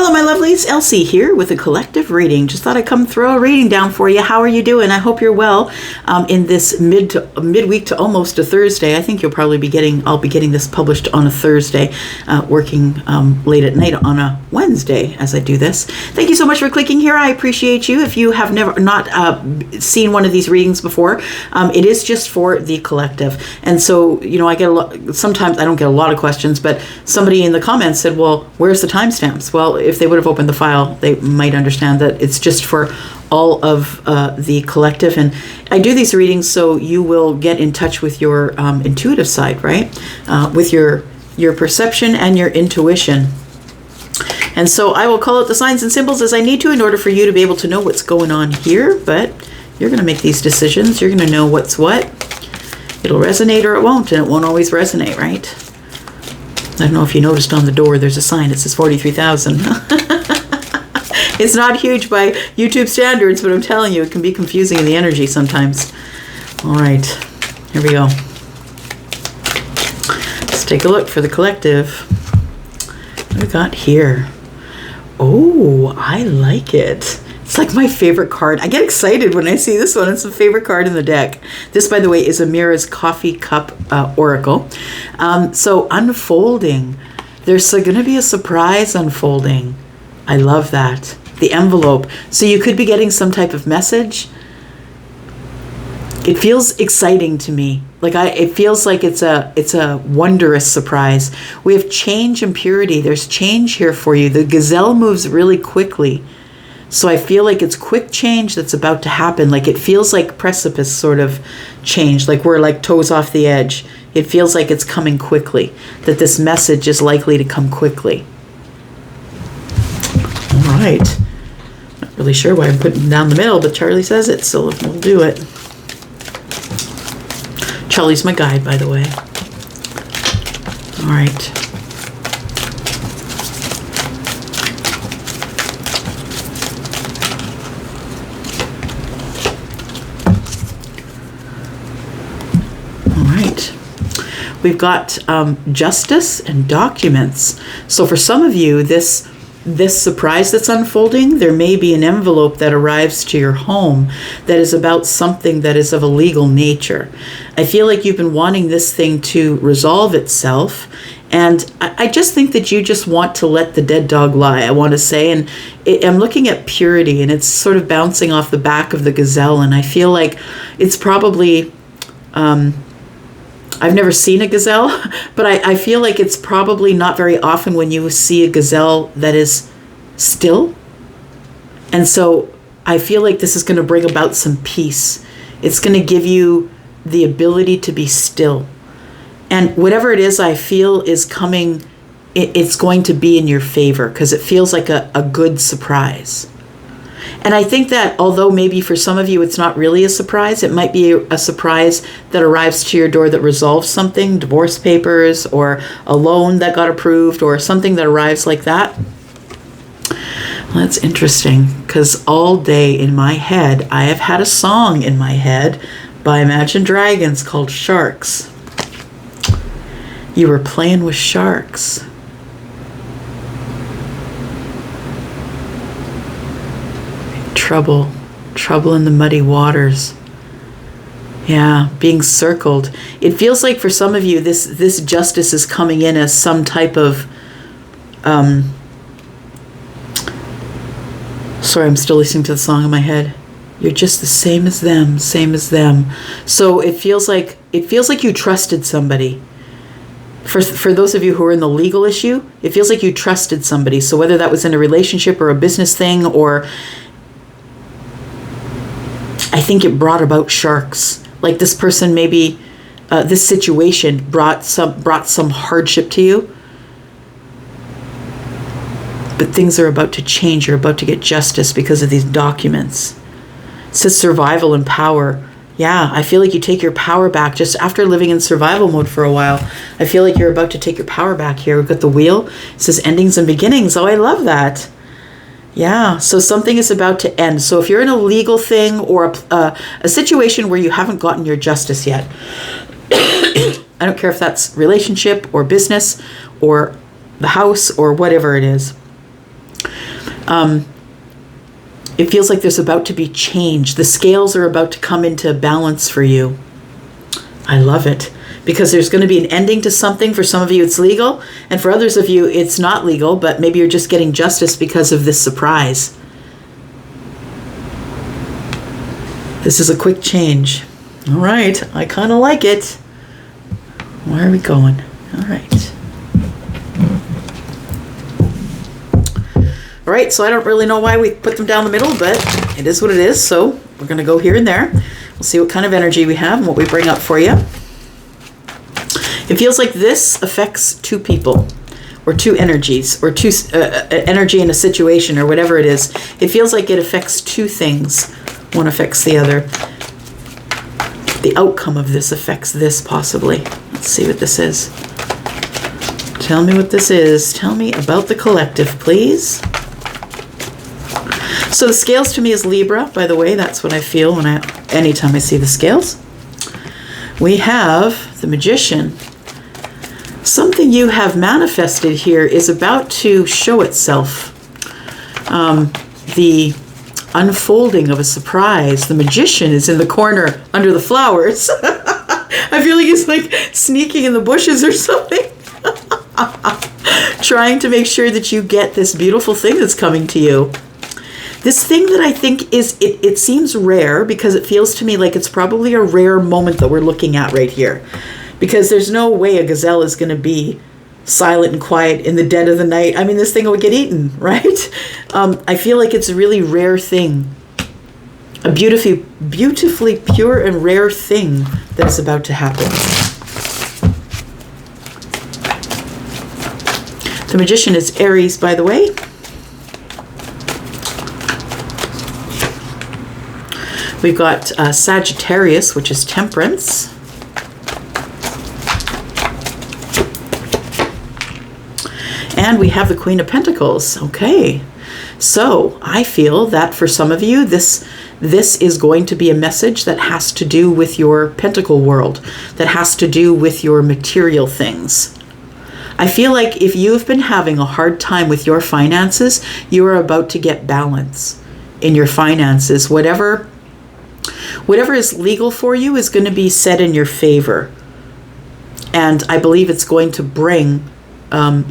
Hello, my lovelies. Elsie here with a collective reading. Just thought I'd come throw a reading down for you. How are you doing? I hope you're well in this midweek to almost a Thursday. I think I'll be getting this published on a Thursday, working late at night on a Wednesday as I do this. Thank you so much for clicking here. I appreciate you. If you have not seen one of these readings before, it is just for the collective. And so, sometimes I don't get a lot of questions, but somebody in the comments said, well, where's the timestamps? Well, if they would have opened the file, they might understand that it's just for all of the collective. And I do these readings so you will get in touch with your intuitive side, right? With your perception and your intuition. And so I will call out the signs and symbols as I need to in order for you to be able to know what's going on here. But you're going to make these decisions. You're going to know what's what. It'll resonate or it won't, and it won't always resonate, right? I don't know if you noticed on the door, there's a sign that says 43,000. It's not huge by YouTube standards, but I'm telling you, it can be confusing in the energy sometimes. All right, here we go. Let's take a look for the collective. What do we got here? Oh, I like it. It's like my favorite card. I get excited when I see this one. It's the favorite card in the deck. This, by the way, is Amira's Coffee Cup Oracle. So unfolding. There's going to be a surprise unfolding. I love that. The envelope. So you could be getting some type of message. It feels exciting to me. It feels like it's a wondrous surprise. We have change and purity. There's change here for you. The gazelle moves really quickly. So I feel like it's quick change that's about to happen. Like it feels like precipice sort of change, like we're like toes off the edge. It feels like it's coming quickly, that this message is likely to come quickly. All right. Not really sure why I'm putting it down the middle, but Charlie says it, so we'll do it. Charlie's my guide, by the way. All right. We've got justice and documents. So for some of you, this surprise that's unfolding, there may be an envelope that arrives to your home that is about something that is of a legal nature. I feel like you've been wanting this thing to resolve itself. And I just think that you just want to let the dead dog lie, I want to say. And I'm looking at purity, and it's sort of bouncing off the back of the gazelle. And I feel like it's probably... I've never seen a gazelle, but I feel like it's probably not very often when you see a gazelle that is still. And so I feel like this is going to bring about some peace. It's going to give you the ability to be still. And whatever it is I feel is coming, it's going to be in your favor because it feels like a good surprise. And I think that although maybe for some of you it's not really a surprise, it might be a surprise that arrives to your door that resolves something, divorce papers or a loan that got approved or something that arrives like that. Well, that's interesting because all day in my head, I have had a song in my head by Imagine Dragons called Sharks. You were playing with sharks. Trouble in the muddy waters. Yeah, being circled. It feels like for some of you, this justice is coming in as some type of, sorry, I'm still listening to the song in my head. You're just the same as them, same as them. So it feels like you trusted somebody. For those of you who are in the legal issue, it feels like you trusted somebody. So whether that was in a relationship or a business thing, or I think it brought about sharks. Like this person maybe, this situation brought some hardship to you. But things are about to change. You're about to get justice because of these documents. It says survival and power. Yeah, I feel like you take your power back just after living in survival mode for a while. I feel like you're about to take your power back here. We've got the wheel. It says endings and beginnings. Oh, I love that. Yeah, so something is about to end. So if you're in a legal thing or a situation where you haven't gotten your justice yet, I don't care if that's relationship or business or the house or whatever it is, It feels like there's about to be change. The scales are about to come into balance for you. I love it. Because there's going to be an ending to something. For some of you, it's legal. And for others of you, it's not legal, but maybe you're just getting justice because of this surprise. This is a quick change. All right. I kind of like it. Where are we going? All right. All right. So I don't really know why we put them down the middle, but it is what it is. So we're going to go here and there. We'll see what kind of energy we have and what we bring up for you. It feels like this affects two people or two energies or two energy in a situation or whatever it is. It feels like it affects two things. One affects the other. The outcome of this affects this possibly. Let's see what this is. Tell me what this is. Tell me about the collective, please. So the scales to me is Libra, by the way. That's what I feel anytime I see the scales. We have the Magician. Something you have manifested here is about to show itself. The unfolding of a surprise. The Magician is in the corner under the flowers. I feel like he's like sneaking in the bushes or something. Trying to make sure that you get this beautiful thing that's coming to you. This thing that I think is, it seems rare because it feels to me like it's probably a rare moment that we're looking at right here. Because there's no way a gazelle is going to be silent and quiet in the dead of the night. I mean, this thing would get eaten, right? I feel like it's a really rare thing. A beautifully pure and rare thing that is about to happen. The Magician is Aries, by the way. We've got Sagittarius, which is Temperance. And we have the Queen of Pentacles. Okay. So I feel that for some of you, this is going to be a message that has to do with your pentacle world, that has to do with your material things. I feel like if you've been having a hard time with your finances, you are about to get balance in your finances. Whatever is legal for you is going to be set in your favor. And I believe it's going to bring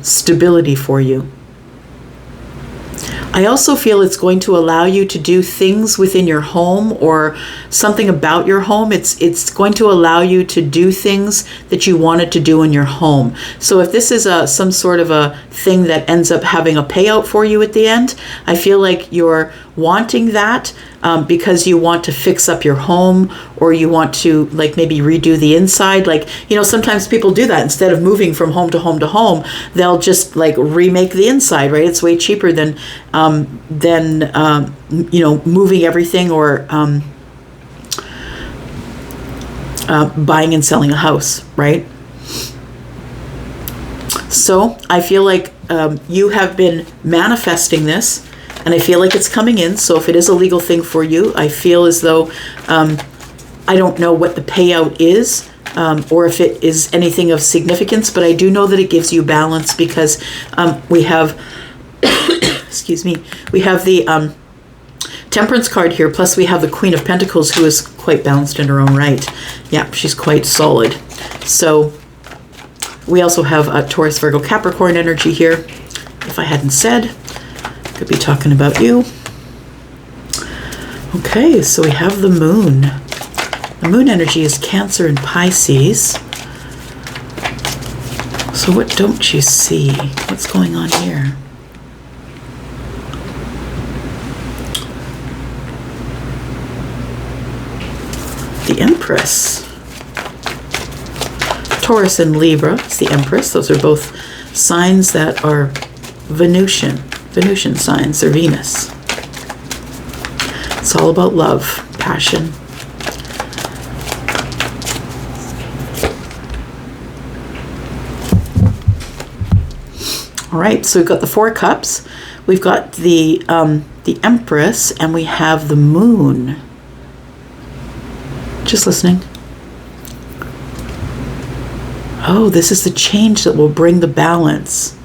stability for you. I also feel it's going to allow you to do things within your home or something about your home. It's going to allow you to do things that you wanted to do in your home. So if this is some sort of a thing that ends up having a payout for you at the end, I feel like you're wanting that because you want to fix up your home, or you want to like maybe redo the inside. Like, sometimes people do that. Instead of moving from home to home to home, they'll just like remake the inside, right? It's way cheaper than moving everything or buying and selling a house, right? So I feel like you have been manifesting this, and I feel like it's coming in. So if it is a legal thing for you, I feel as though I don't know what the payout is, or if it is anything of significance, but I do know that it gives you balance because we have, excuse me, we have the Temperance card here, plus we have the Queen of Pentacles, who is quite balanced in her own right. Yeah, she's quite solid. So we also have Taurus, Virgo, Capricorn energy here. If I hadn't said, could be talking about you. Okay, so we have the Moon. The Moon energy is Cancer and Pisces. So what don't you see? What's going on here? The Empress. Taurus and Libra is the Empress. Those are both signs that are Venusian signs. They're Venus. It's all about love, passion. All right, so we've got the Four Cups. We've got the Empress, and we have the Moon. Just listening. Oh, this is the change that will bring the balance.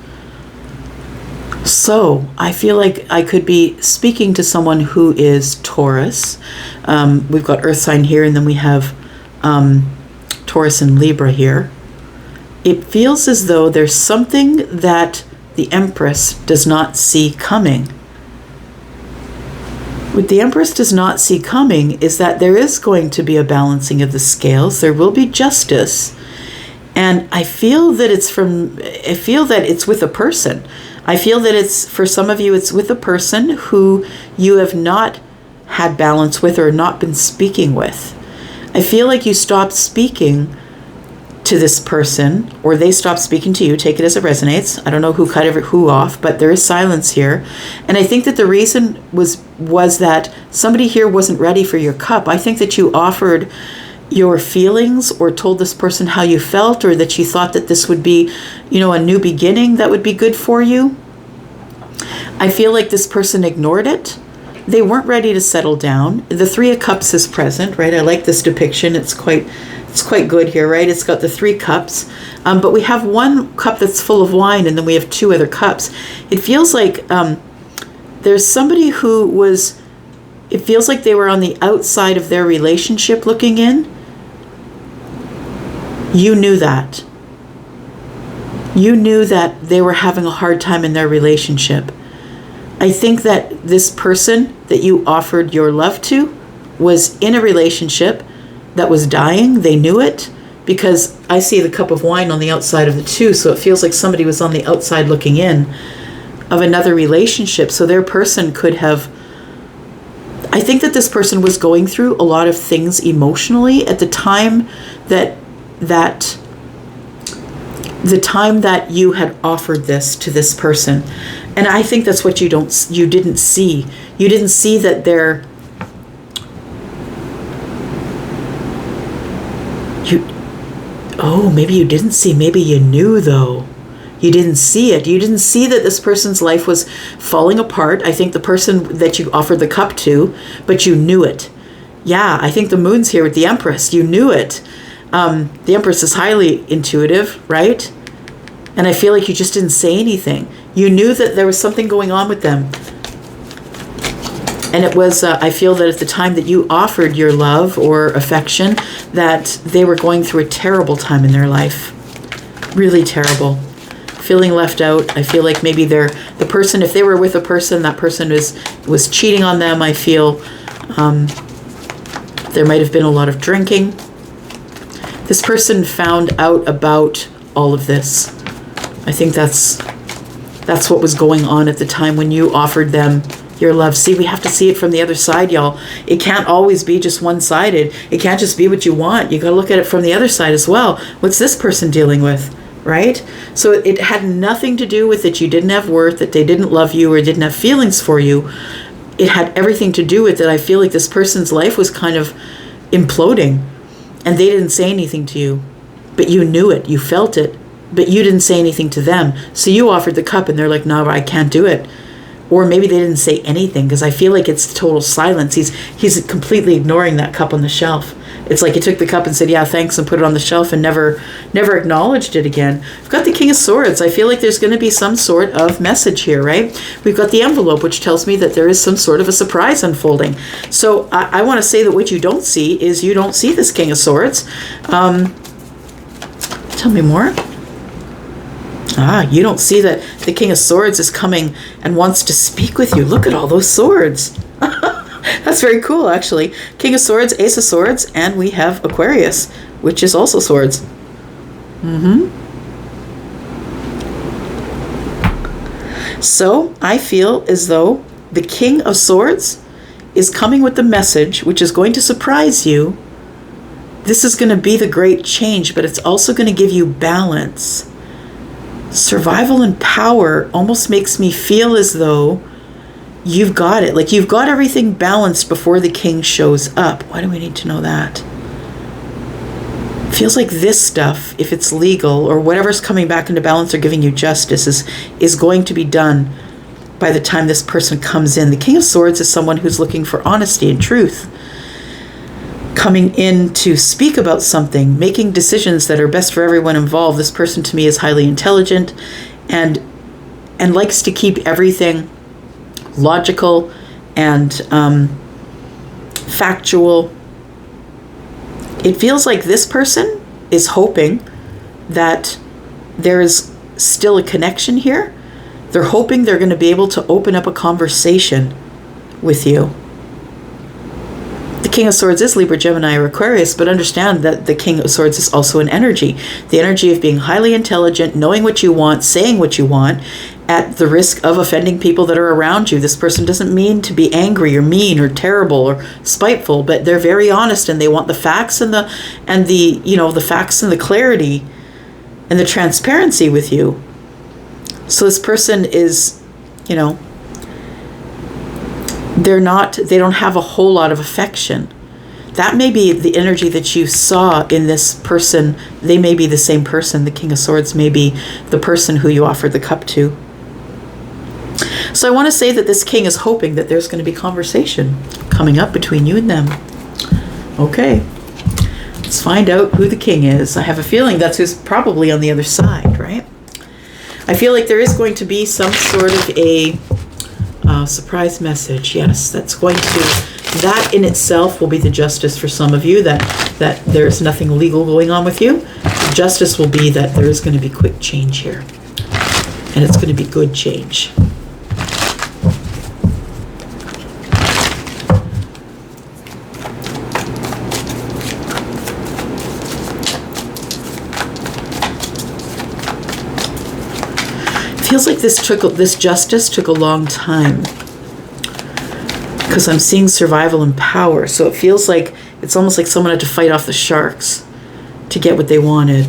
So I feel like I could be speaking to someone who is Taurus. We've got Earth sign here, and then we have Taurus and Libra here. It feels as though there's something that the Empress does not see coming. What the Empress does not see coming is that there is going to be a balancing of the scales. There will be justice. And I feel that it's with a person. I feel that it's, for some of you, it's with a person who you have not had balance with or not been speaking with. I feel like you stopped speaking to this person, or they stopped speaking to you. Take it as it resonates. I don't know who cut who off, but there is silence here. And I think that the reason was that somebody here wasn't ready for your cup. I think that you offered your feelings or told this person how you felt, or that you thought that this would be, a new beginning that would be good for you. I feel like this person ignored it. They weren't ready to settle down. The Three of Cups is present, right? I like this depiction. It's quite good here, right? It's got the 3 cups, but we have 1 cup that's full of wine, and then we have 2 other cups. It feels like there's somebody who was, it feels like they were on the outside of their relationship looking in. You knew that. You knew that they were having a hard time in their relationship. I think that this person that you offered your love to was in a relationship that was dying. They knew it, because I see the cup of wine on the outside of the 2, so it feels like somebody was on the outside looking in of another relationship. So their person could have, I think that this person was going through a lot of things emotionally at the time that the time that you had offered this to this person. And I think that's what you didn't see. You didn't see that maybe you didn't see. Maybe you knew, though. You didn't see it. You didn't see that this person's life was falling apart. I think the person that you offered the cup to, but you knew it. Yeah, I think the moon's here with the Empress. You knew it. The Empress is highly intuitive, right? And I feel like you just didn't say anything. You knew that there was something going on with them. And it was, I feel that at the time that you offered your love or affection, that they were going through a terrible time in their life. Really terrible. Feeling left out. I feel like maybe the person, if they were with a person, that person was cheating on them. I feel there might have been a lot of drinking. This person found out about all of this. I think that's what was going on at the time when you offered them your love. See, we have to see it from the other side, y'all. It can't always be just one-sided. It can't just be what you want. You got to look at it from the other side as well. What's this person dealing with, right? So it had nothing to do with that you didn't have worth, that they didn't love you or didn't have feelings for you. It had everything to do with that. I feel like this person's life was kind of imploding, and they didn't say anything to you, but you knew it. You felt it, but you didn't say anything to them. So you offered the cup, and they're like, no, I can't do it. Or maybe they didn't say anything, because I feel like it's total silence. He's completely ignoring that cup on the shelf. It's like he took the cup and said, yeah, thanks, and put it on the shelf and never acknowledged it again. We've got the King of Swords. I feel like there's going to be some sort of message here, right? We've got the envelope, which tells me that there is some sort of a surprise unfolding. So I want to say that what you don't see is you don't see this King of Swords. Tell me more. You don't see that the King of Swords is coming and wants to speak with you. Look at all those swords. That's very cool, actually. King of Swords, Ace of Swords, and we have Aquarius, which is also swords. So I feel as though the King of Swords is coming with the message, which is going to surprise you. This is going to be the great change, but it's also going to give you balance. Survival and power almost makes me feel as though you've got it. Like you've got everything balanced before the king shows up. Why do we need to know that? Feels like this stuff, if it's legal or whatever's coming back into balance or giving you justice, is going to be done by the time this person comes in. The King of Swords is someone who's looking for honesty and truth. Coming in to speak about something, making decisions that are best for everyone involved. This person to me is highly intelligent, and and likes to keep everything logical and factual. It feels like this person is hoping that there is still a connection here. They're hoping they're going to be able to open up a conversation with you. The King of Swords is Libra, Gemini, or Aquarius, but understand that the King of Swords is also an energy. The energy of being highly intelligent, knowing what you want, saying what you want, at the risk of offending people that are around you. This person doesn't mean to be angry or mean or terrible or spiteful, but they're very honest, and they want the facts and the facts and the clarity and the transparency with you. So this person is, they don't have a whole lot of affection. That may be the energy that you saw in this person. They may be the same person. The King of Swords may be the person who you offered the cup to. So I want to say that this king is hoping that there's going to be conversation coming up between you and them. Okay, let's find out who the king is. I have a feeling that's who's probably on the other side, right? I feel like there is going to be some sort of a surprise message. Yes, that in itself will be the justice for some of you, that there's nothing legal going on with you. The justice will be that there is going to be quick change here, and it's going to be good change. Feels like this justice took a long time, because I'm seeing survival and power. So it feels like it's almost like someone had to fight off the sharks to get what they wanted.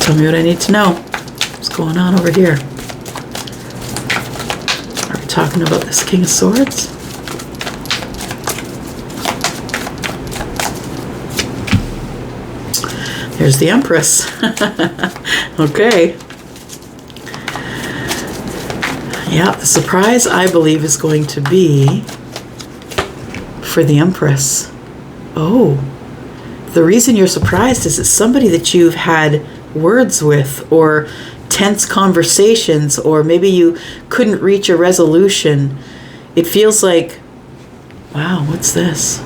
Tell me what I need to know. What's going on over here? Are we talking about this King of Swords? There's the Empress. Okay. Yeah, the surprise, I believe, is going to be for the Empress. Oh, the reason you're surprised is it's somebody that you've had words with, or tense conversations, or maybe you couldn't reach a resolution. It feels like, wow, what's this?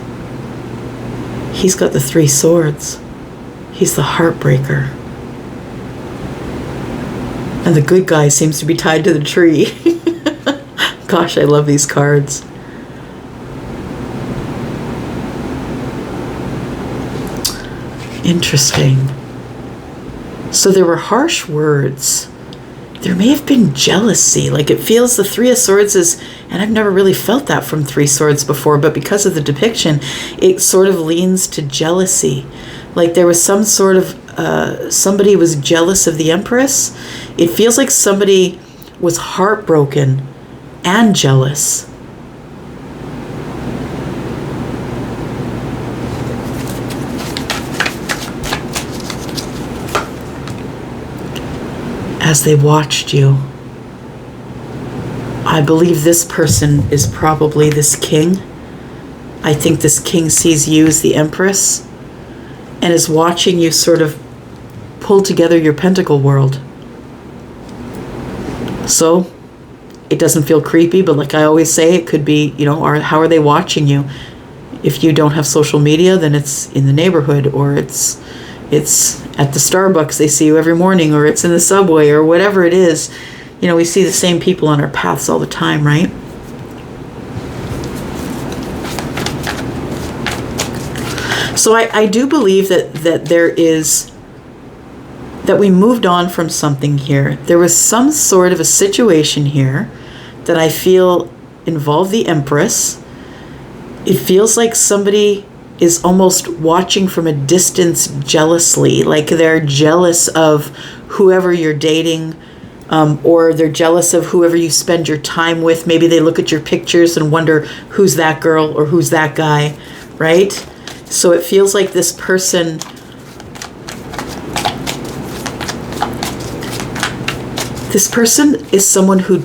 He's got the 3 swords. He's the heartbreaker. And the good guy seems to be tied to the tree. Gosh, I love these cards. Interesting. So there were harsh words. There may have been jealousy. Like, it feels the 3 of Swords is, and I've never really felt that from 3 swords before, but because of the depiction, it sort of leans to jealousy. Like there was some sort of, somebody was jealous of the Empress. It feels like somebody was heartbroken and jealous. As they watched you. I believe this person is probably this king. I think this king sees you as the Empress and is watching you sort of pull together your pentacle world. So it doesn't feel creepy, but like I always say, it could be, how are they watching you? If you don't have social media, then it's in the neighborhood, or it's at the Starbucks, they see you every morning, or it's in the subway, or whatever it is. We see the same people on our paths all the time, right? So I do believe that there is, that we moved on from something here. There was some sort of a situation here that I feel involved the Empress. It feels like somebody is almost watching from a distance jealously, like they're jealous of whoever you're dating, or they're jealous of whoever you spend your time with. Maybe they look at your pictures and wonder who's that girl or who's that guy, right? So it feels like this person is someone who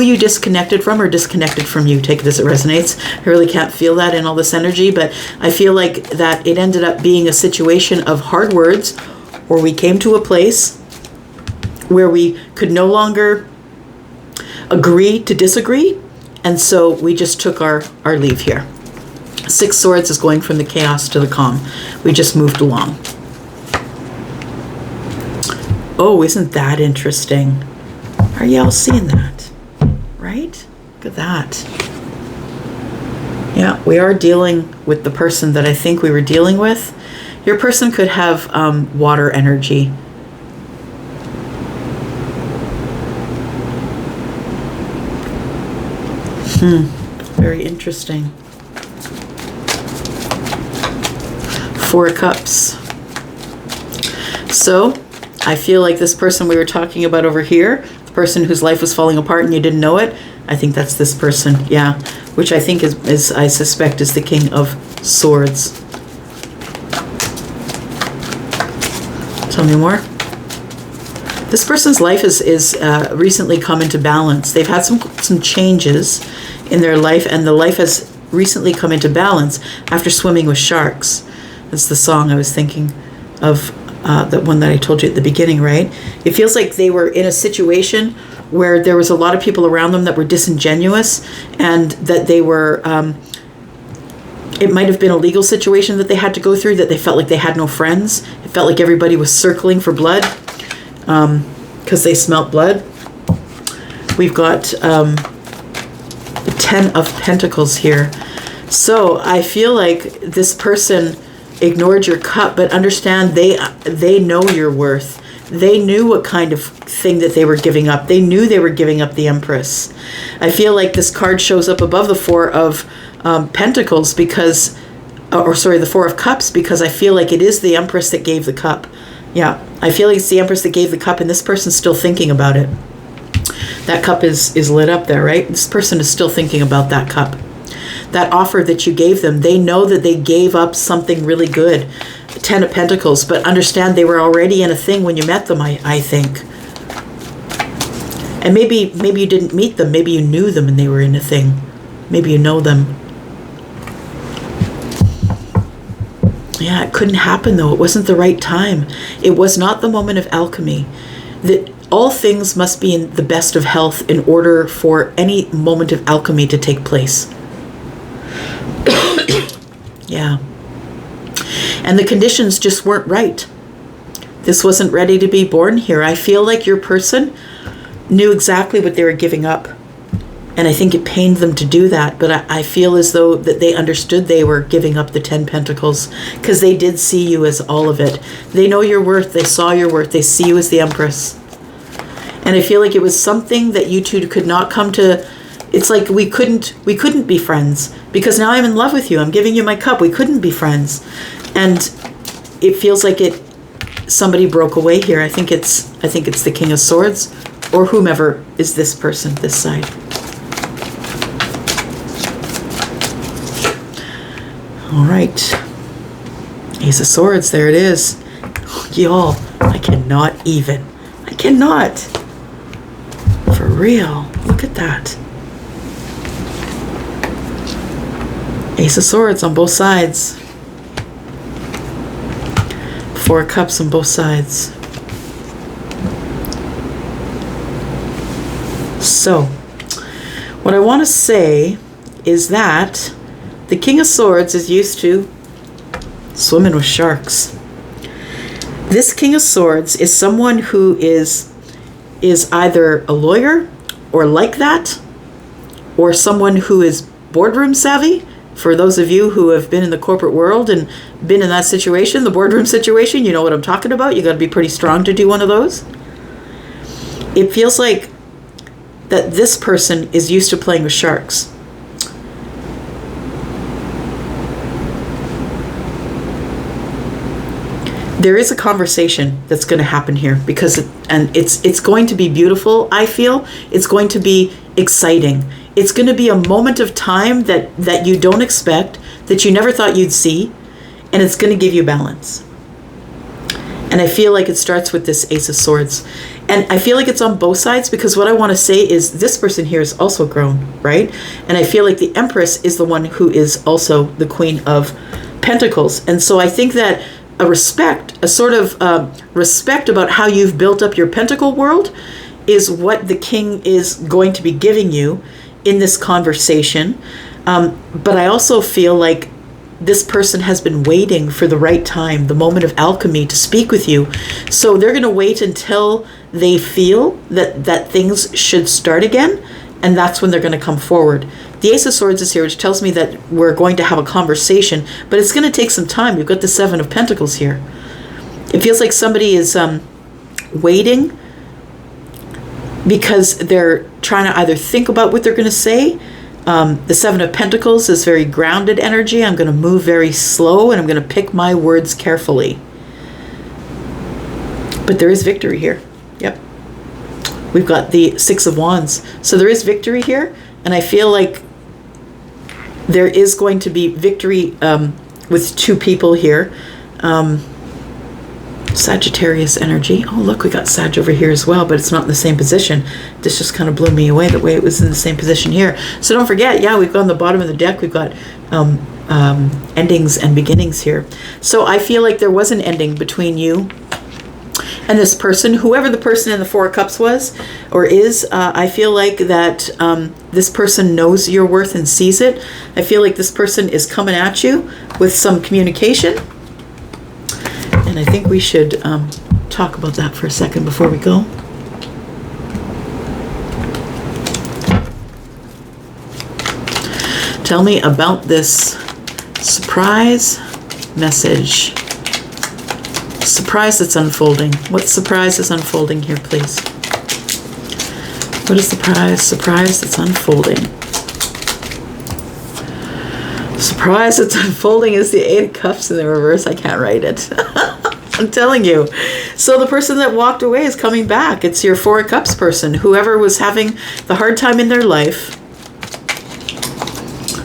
you disconnected from, or disconnected from you. Take it as it resonates. I really can't feel that in all this energy, but I feel like that it ended up being a situation of hard words or we came to a place where we could no longer agree to disagree, and so we just took our leave here. 6 Swords is going from the chaos to the calm. We just moved along. Oh, isn't that interesting? Are you all seeing that? Right? Look at that. Yeah, we are dealing with the person that I think we were dealing with. Your person could have water energy. Very interesting. 4 of Cups. So, I feel like this person we were talking about over here, the person whose life was falling apart and you didn't know it, I think that's this person, yeah. Which I think is I suspect is the King of Swords. Tell me more. This person's life is recently come into balance. They've had some changes in their life, and the life has recently come into balance after swimming with sharks. That's the song I was thinking of, that one that I told you at the beginning, right? It feels like they were in a situation where there was a lot of people around them that were disingenuous, and that they were, it might have been a legal situation that they had to go through, that they felt like they had no friends. It felt like everybody was circling for blood, because they smelt blood. We've got the 10 of Pentacles here. So I feel like this person ignored your cup, but understand they know your worth. They knew what kind of thing that they were giving up. They knew they were giving up the Empress. I feel like this card shows up above the 4 of Pentacles because, or sorry, the 4 of Cups, because I feel like it is the Empress that gave the cup. Yeah, I feel like it's the Empress that gave the cup, and this person's still thinking about it. That cup is lit up there, right? This person is still thinking about that cup. That offer that you gave them, they know that they gave up something really good. 10 of Pentacles, but understand they were already in a thing when you met them, I think. And maybe you didn't meet them, maybe you knew them and they were in a thing. Maybe you know them. Yeah, it couldn't happen though. It wasn't the right time. It was not the moment of alchemy. That all things must be in the best of health in order for any moment of alchemy to take place. Yeah. And the conditions just weren't right. This wasn't ready to be born here. I feel like your person knew exactly what they were giving up. And I think it pained them to do that. But I feel as though that they understood they were giving up the 10 Pentacles because they did see you as all of it. They know your worth. They saw your worth. They see you as the Empress. And I feel like it was something that you two could not come to. It's like we couldn't be friends because now I'm in love with you. I'm giving you my cup. We couldn't be friends. And it feels like somebody broke away here. I think it's the King of Swords or whomever is this person, this side. All right. Ace of Swords, there it is. Y'all, I cannot. For real. Look at that. Ace of Swords on both sides. 4 of Cups on both sides. So, what I want to say is that the King of Swords is used to swimming with sharks. This King of Swords is someone who is either a lawyer or like that, or someone who is boardroom savvy. For those of you who have been in the corporate world and been in that situation, the boardroom situation, you know what I'm talking about. You got to be pretty strong to do one of those. It feels like that this person is used to playing with sharks. There is a conversation that's going to happen here because it's going to be beautiful. I feel it's going to be exciting. It's going to be a moment of time that you don't expect, that you never thought you'd see, and it's going to give you balance. And I feel like it starts with this Ace of Swords. And I feel like it's on both sides because what I want to say is this person here is also grown, right? And I feel like the Empress is the one who is also the Queen of Pentacles. And so I think that a sort of respect about how you've built up your pentacle world is what the king is going to be giving you in this conversation. But I also feel like this person has been waiting for the right time, the moment of alchemy, to speak with you. So they're going to wait until they feel that things should start again, and that's when they're going to come forward. The Ace of Swords is here, which tells me that we're going to have a conversation, but it's going to take some time. You've got the Seven of Pentacles here. It feels like somebody is waiting because they're trying to either think about what they're going to say. The Seven of Pentacles is very grounded energy. I'm going to move very slow, and I'm going to pick my words carefully. But there is victory here. Yep. We've got the Six of Wands. So there is victory here, and I feel like there is going to be victory with two people here. Sagittarius energy. Oh, look, we got Sag over here as well, but it's not in the same position. This just kind of blew me away the way it was in the same position here. So don't forget, yeah, we've got on the bottom of the deck, we've got endings and beginnings here. So I feel like there was an ending between you and this person, whoever the person in the Four of Cups was or is. I feel like that this person knows your worth and sees it. I feel like this person is coming at you with some communication. And I think we should talk about that for a second before we go. Tell me about this surprise message. Surprise that's unfolding. What surprise is unfolding here, please? What is the surprise that's unfolding? Surprise that's unfolding is the Eight of Cups in the reverse. I can't write it. I'm telling you. So the person that walked away is coming back. It's your Four of Cups person. Whoever was having the hard time in their life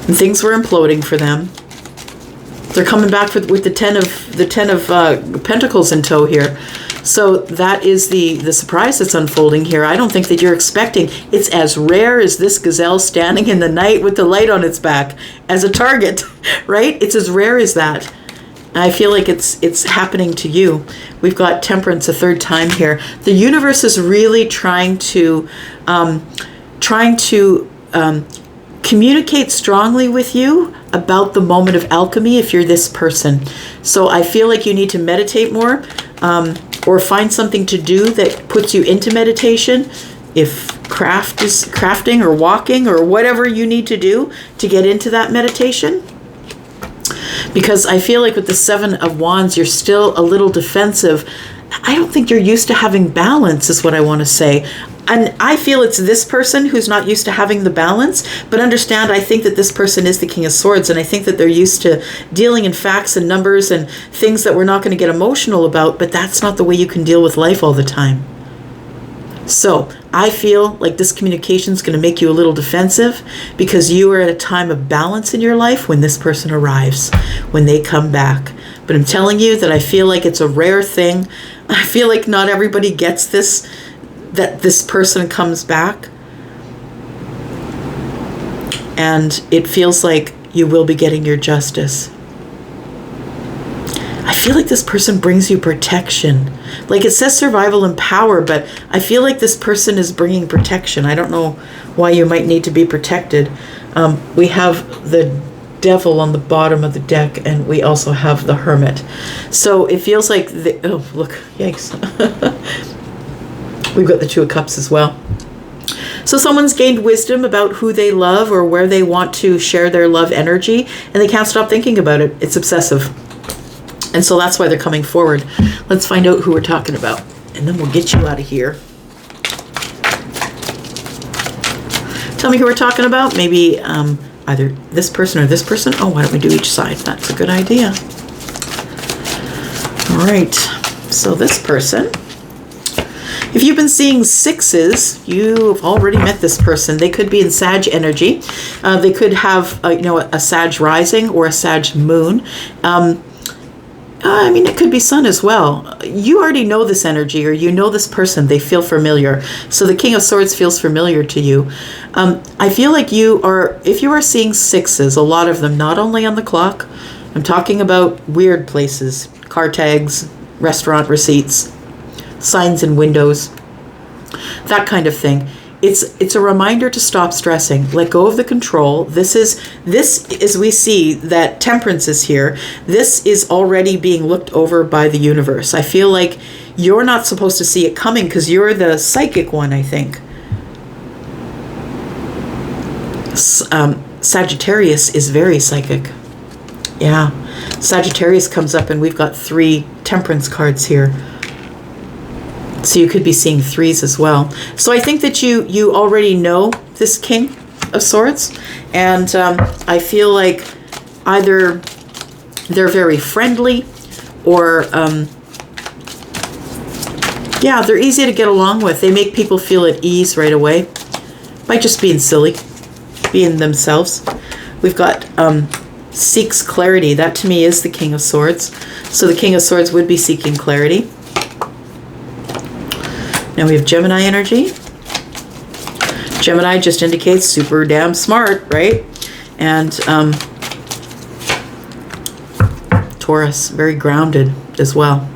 and things were imploding for them. They're coming back with the ten of Pentacles in tow here. So that is the surprise that's unfolding here. I don't think that you're expecting. It's as rare as this gazelle standing in the night with the light on its back as a target, right? It's as rare as that. I feel like it's happening to you. We've got Temperance a third time here. The universe is really trying to communicate strongly with you about the moment of alchemy if you're this person. So I feel like you need to meditate more, or find something to do that puts you into meditation. If craft is crafting or walking or whatever you need to do to get into that meditation. Because I feel like with the Seven of Wands, you're still a little defensive. I don't think you're used to having balance is what I want to say. And I feel it's this person who's not used to having the balance, but understand, I think that this person is the King of Swords, and I think that they're used to dealing in facts and numbers and things that we're not going to get emotional about, but that's not the way you can deal with life all the time. So I feel like this communication is going to make you a little defensive because you are at a time of balance in your life when this person arrives, when they come back. But I'm telling you that I feel like it's a rare thing. I feel like not everybody gets this, that this person comes back. And it feels like you will be getting your justice. I feel like this person brings you protection. Like it says survival and power, but I feel like this person is bringing protection. I don't know why you might need to be protected. We have the Devil on the bottom of the deck, and we also have the Hermit. So it feels like, oh, look, yikes. We've got the Two of Cups as well. So someone's gained wisdom about who they love or where they want to share their love energy, and they can't stop thinking about it. It's obsessive. And so that's why they're coming forward. Let's find out who we're talking about, and then we'll get you out of here. Tell me who we're talking about. Maybe either this person or this person. Oh, why don't we do each side? That's a good idea. All right. So this person, if you've been seeing sixes, you've already met this person. They could be in Sag energy. They could have, a Sag rising or a Sag moon. I mean, it could be sun as well. You already know this energy, or you know this person. They feel familiar. So the King of Swords feels familiar to you. I feel like if you are seeing sixes, a lot of them, not only on the clock, I'm talking about weird places, car tags, restaurant receipts, signs in windows, that kind of thing. It's a reminder to stop stressing, let go of the control. This is we see that temperance is here. This is already being looked over by the universe. I feel like you're not supposed to see it coming because you're the psychic one, I think. Sagittarius is very psychic. Yeah. Sagittarius comes up and we've got 3 temperance cards here. So you could be seeing 3s as well. So I think that you already know this King of Swords. And I feel like either they're very friendly or, yeah, they're easy to get along with. They make people feel at ease right away by just being silly, being themselves. We've got seeks clarity. That to me is the King of Swords. So the King of Swords would be seeking clarity. Now we have Gemini energy. Gemini just indicates super damn smart, right? And Taurus, very grounded as well.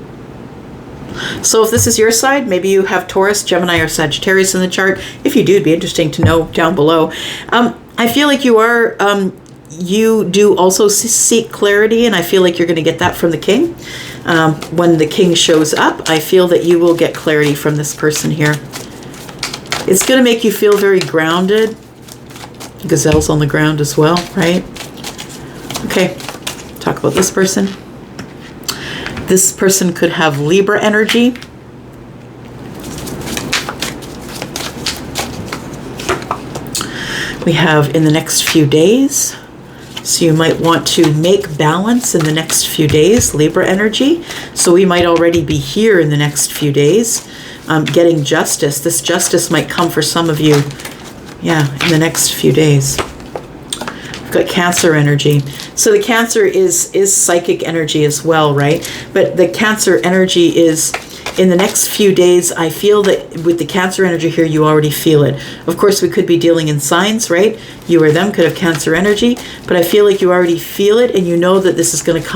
So if this is your side, maybe you have Taurus, Gemini, or Sagittarius in the chart. If you do, it'd be interesting to know down below. I feel like you do also seek clarity, and I feel like you're going to get that from the King. When the King shows up, I feel that you will get clarity from this person here. It's going to make you feel very grounded. Gazelle's on the ground as well, right? Okay, talk about this person. This person could have Libra energy. We have in the next few days. So you might want to make balance in the next few days, Libra energy. So we might already be here in the next few days, getting justice. This justice might come for some of you, yeah, in the next few days. We've got Cancer energy. So the Cancer is psychic energy as well, right? But the Cancer energy is in the next few days. I feel that with the Cancer energy here, you already feel it. Of course, we could be dealing in signs, right? You or them could have Cancer energy, but I feel like you already feel it and you know that this is going to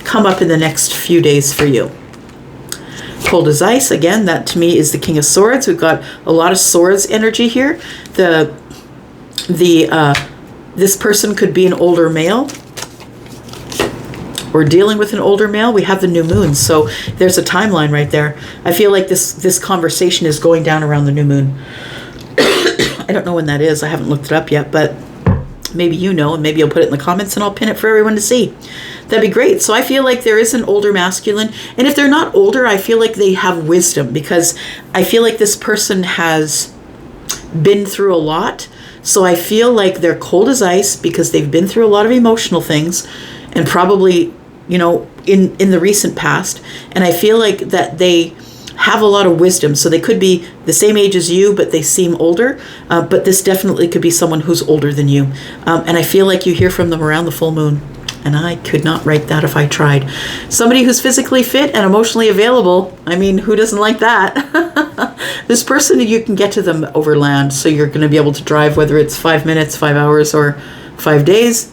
come up in the next few days for you. Cold as ice, again, that to me is the King of Swords. We've got a lot of swords energy here. This person could be an older male. We're dealing with an older male. We have the new moon, so there's a timeline right there. I feel like this conversation is going down around the new moon. I don't know when that is. I haven't looked it up yet, but maybe you know, and maybe you'll put it in the comments and I'll pin it for everyone to see. That'd be great. So I feel like there is an older masculine, and if they're not older, I feel like they have wisdom, because I feel like this person has been through a lot. So I feel like they're cold as ice because they've been through a lot of emotional things, and probably, you know, in the recent past. And I feel like that they have a lot of wisdom. So they could be the same age as you, but they seem older. But this definitely could be someone who's older than you. And I feel like you hear from them around the full moon. And I could not write that if I tried. Somebody who's physically fit and emotionally available. I mean, who doesn't like that? This person, you can get to them over land. So you're going to be able to drive, whether it's 5 minutes, 5 hours, or 5 days.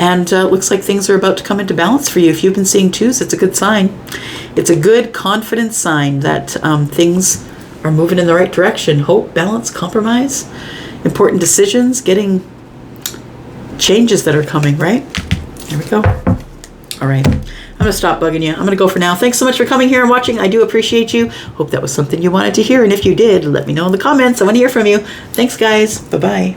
And looks like things are about to come into balance for you. If you've been seeing 2s, it's a good sign. It's a good, confident sign that things are moving in the right direction. Hope, balance, compromise, important decisions, getting changes that are coming, right? Here we go. All right. I'm going to stop bugging you. I'm going to go for now. Thanks so much for coming here and watching. I do appreciate you. Hope that was something you wanted to hear. And if you did, let me know in the comments. I want to hear from you. Thanks, guys. Bye-bye.